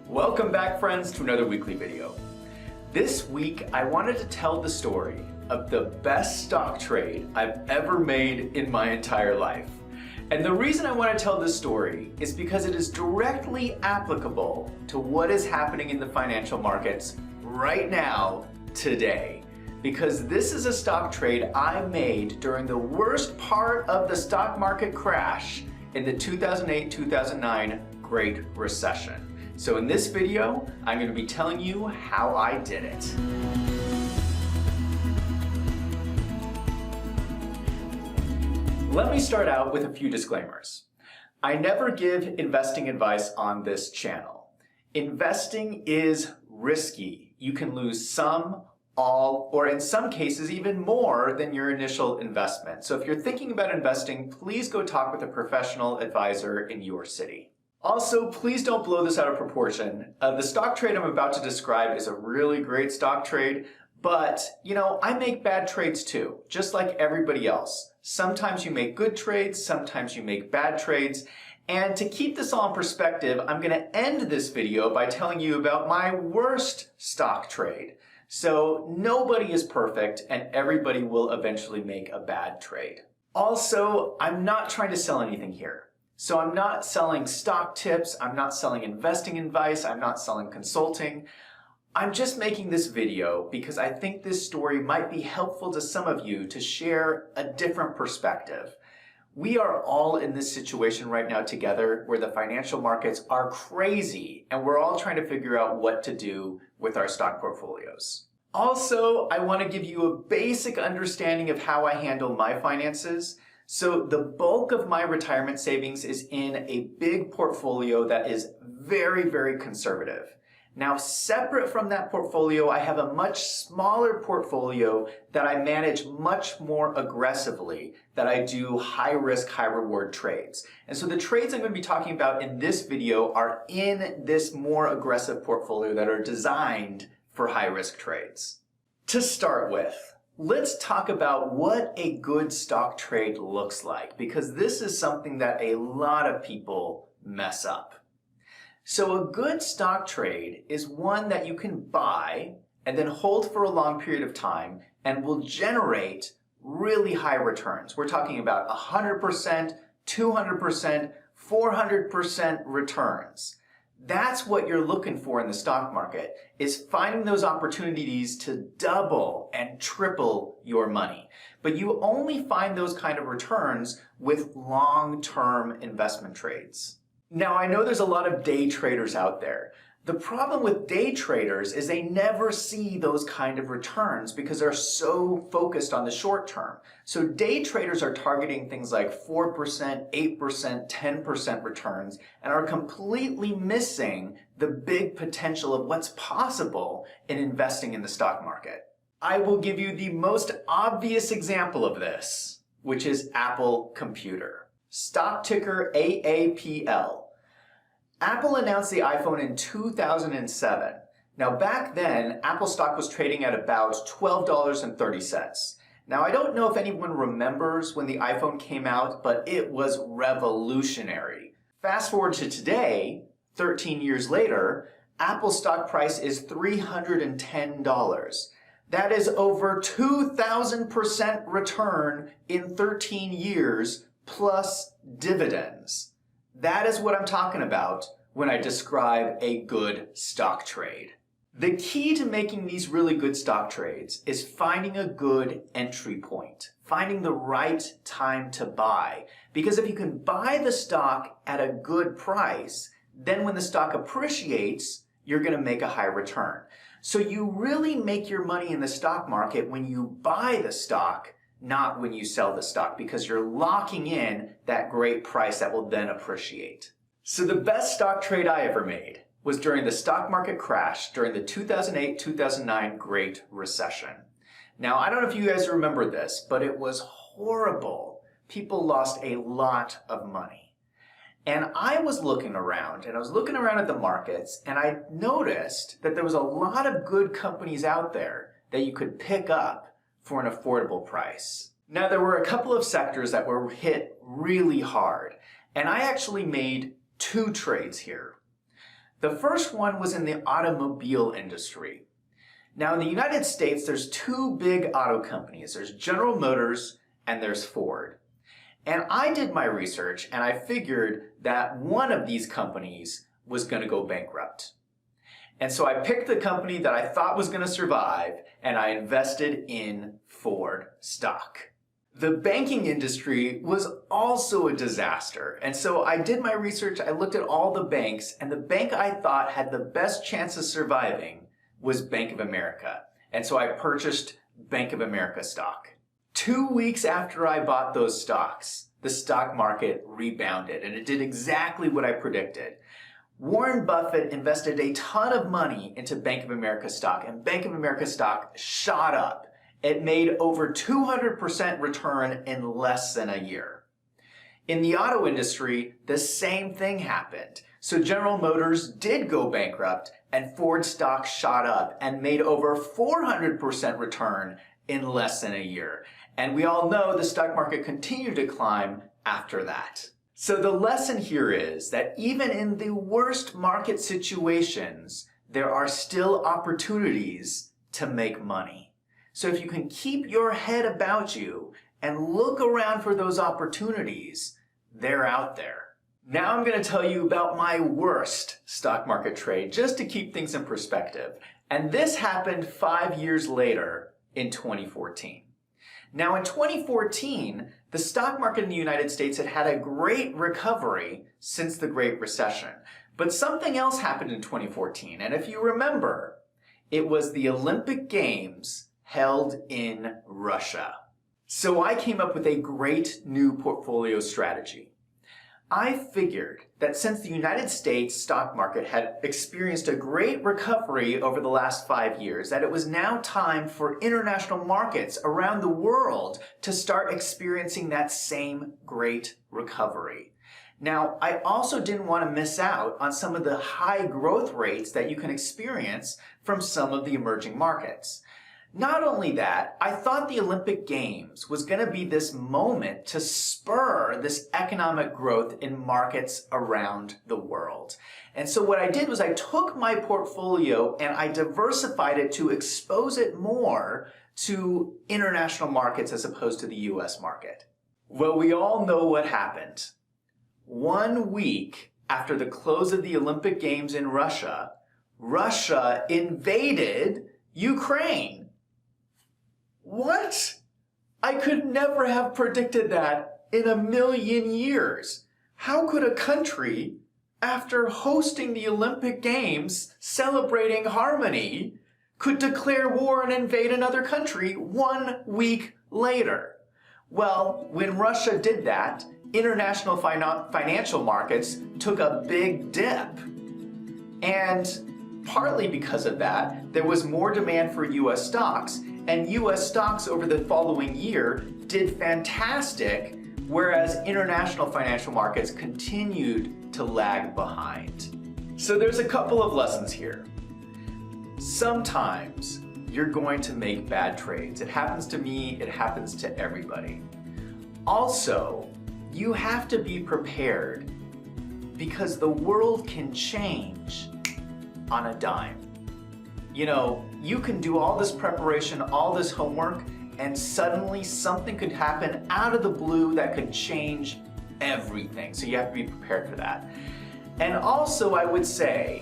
Welcome back, friends, to another weekly video. This week, I wanted to tell the story of the best stock trade I've ever made in my entire life. And the reason I want to tell this story is because it is directly applicable to what is happening in the financial markets right now, today. Because this is a stock trade I made during the worst part of the stock market crash in the 2008-2009 Great Recession. So in this video, I'm going to be telling you how I did it. Let me start out with a few disclaimers. I never give investing advice on this channel. Investing is risky. You can lose some, all, or in some cases even more than your initial investment. So if you're thinking about investing, please go talk with a professional advisor in your city. Also, please don't blow this out of proportion. The stock trade I'm about to describe is a really great stock trade, but I make bad trades too, just like everybody else. Sometimes you make good trades, sometimes you make bad trades. And to keep this all in perspective, I'm going to end this video by telling you about my worst stock trade. So nobody is perfect and everybody will eventually make a bad trade. Also, I'm not trying to sell anything here. So I'm not selling stock tips, I'm not selling investing advice, I'm not selling consulting. I'm just making this video because I think this story might be helpful to some of you to share a different perspective. We are all in this situation right now together where the financial markets are crazy and we're all trying to figure out what to do with our stock portfolios. Also, I want to give you a basic understanding of how I handle my finances. So the bulk of my retirement savings is in a big portfolio that is very, very conservative. Now, separate from that portfolio, I have a much smaller portfolio that I manage much more aggressively, that I do high risk, high reward trades. And so the trades I'm going to be talking about in this video are in this more aggressive portfolio that are designed for high risk trades. To start with, let's talk about what a good stock trade looks like, because this is something that a lot of people mess up. So a good stock trade is one that you can buy and then hold for a long period of time and will generate really high returns. We're talking about 100%, 200%, 400% returns. That's what you're looking for in the stock market, is finding those opportunities to double and triple your money. But you only find those kind of returns with long-term investment trades. Now, I know there's a lot of day traders out there. The problem with day traders is they never see those kind of returns because they're so focused on the short term. So day traders are targeting things like 4%, 8%, 10% returns and are completely missing the big potential of what's possible in investing in the stock market. I will give you the most obvious example of this, which is Apple Computer. Stock ticker AAPL. Apple announced the iPhone in 2007. Now back then, Apple stock was trading at about $12.30. Now I don't know if anyone remembers when the iPhone came out, but it was revolutionary. Fast forward to today, 13 years later, Apple's stock price is $310. That is over 2,000% return in 13 years plus dividends. That is what I'm talking about when I describe a good stock trade. The key to making these really good stock trades is finding a good entry point, finding the right time to buy. Because if you can buy the stock at a good price, then when the stock appreciates, you're going to make a high return. So you really make your money in the stock market when you buy the stock, not when you sell the stock, because you're locking in that great price that will then appreciate. So the best stock trade I ever made was during the stock market crash during the 2008-2009 Great Recession. Now, I don't know if you guys remember this, but it was horrible. People lost a lot of money. And I was looking around, and I was looking around at the markets, and I noticed that there was a lot of good companies out there that you could pick up for an affordable price. Now, there were a couple of sectors that were hit really hard, and I actually made two trades here. The first one was in the automobile industry. Now in the United States, there's two big auto companies. There's General Motors and there's Ford. And I did my research and I figured that one of these companies was going to go bankrupt. And so I picked the company that I thought was going to survive and I invested in Ford stock. The banking industry was also a disaster. And so I did my research, I looked at all the banks, and the bank I thought had the best chance of surviving was Bank of America. And so I purchased Bank of America stock. 2 weeks after I bought those stocks, the stock market rebounded, and it did exactly what I predicted. Warren Buffett invested a ton of money into Bank of America stock, and Bank of America stock shot up. It made over 200% return in less than a year. In the auto industry, the same thing happened. So General Motors did go bankrupt and Ford stock shot up and made over 400% return in less than a year. And we all know the stock market continued to climb after that. So the lesson here is that even in the worst market situations, there are still opportunities to make money. So if you can keep your head about you and look around for those opportunities, they're out there. Now I'm going to tell you about my worst stock market trade, just to keep things in perspective. And this happened 5 years later in 2014. Now in 2014, the stock market in the United States had had a great recovery since the Great Recession. But something else happened in 2014. And if you remember, it was the Olympic Games held in Russia. So I came up with a great new portfolio strategy. I figured that since the United States stock market had experienced a great recovery over the last 5 years, that it was now time for international markets around the world to start experiencing that same great recovery. Now, I also didn't want to miss out on some of the high growth rates that you can experience from some of the emerging markets. Not only that, I thought the Olympic Games was going to be this moment to spur this economic growth in markets around the world. And so what I did was I took my portfolio and I diversified it to expose it more to international markets as opposed to the US market. Well, we all know what happened. 1 week after the close of the Olympic Games in Russia, Russia invaded Ukraine. What? I could never have predicted that in a million years. How could a country, after hosting the Olympic Games, celebrating harmony, could declare war and invade another country 1 week later? Well, when Russia did that, international financial markets took a big dip. And partly because of that, there was more demand for US stocks, and US stocks over the following year did fantastic, whereas international financial markets continued to lag behind. So there's a couple of lessons here. Sometimes you're going to make bad trades. It happens to me, it happens to everybody. Also, you have to be prepared because the world can change on a dime. You know, you can do all this preparation, all this homework, and suddenly something could happen out of the blue that could change everything. So you have to be prepared for that. And also, I would say,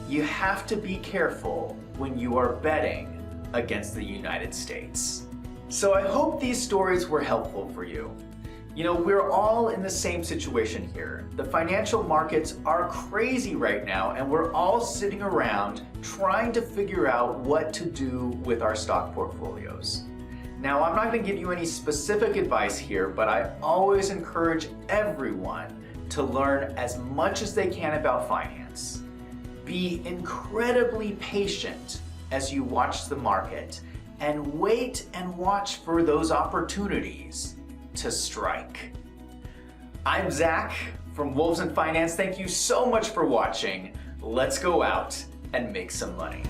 you have to be careful when you are betting against the United States. So I hope these stories were helpful for you. You know, we're all in the same situation here. The financial markets are crazy right now, and we're all sitting around trying to figure out what to do with our stock portfolios. Now, I'm not going to give you any specific advice here, but I always encourage everyone to learn as much as they can about finance. Be incredibly patient as you watch the market, and wait and watch for those opportunities to strike. I'm Zach from Wolves in Finance. Thank you so much for watching. Let's go out and make some money.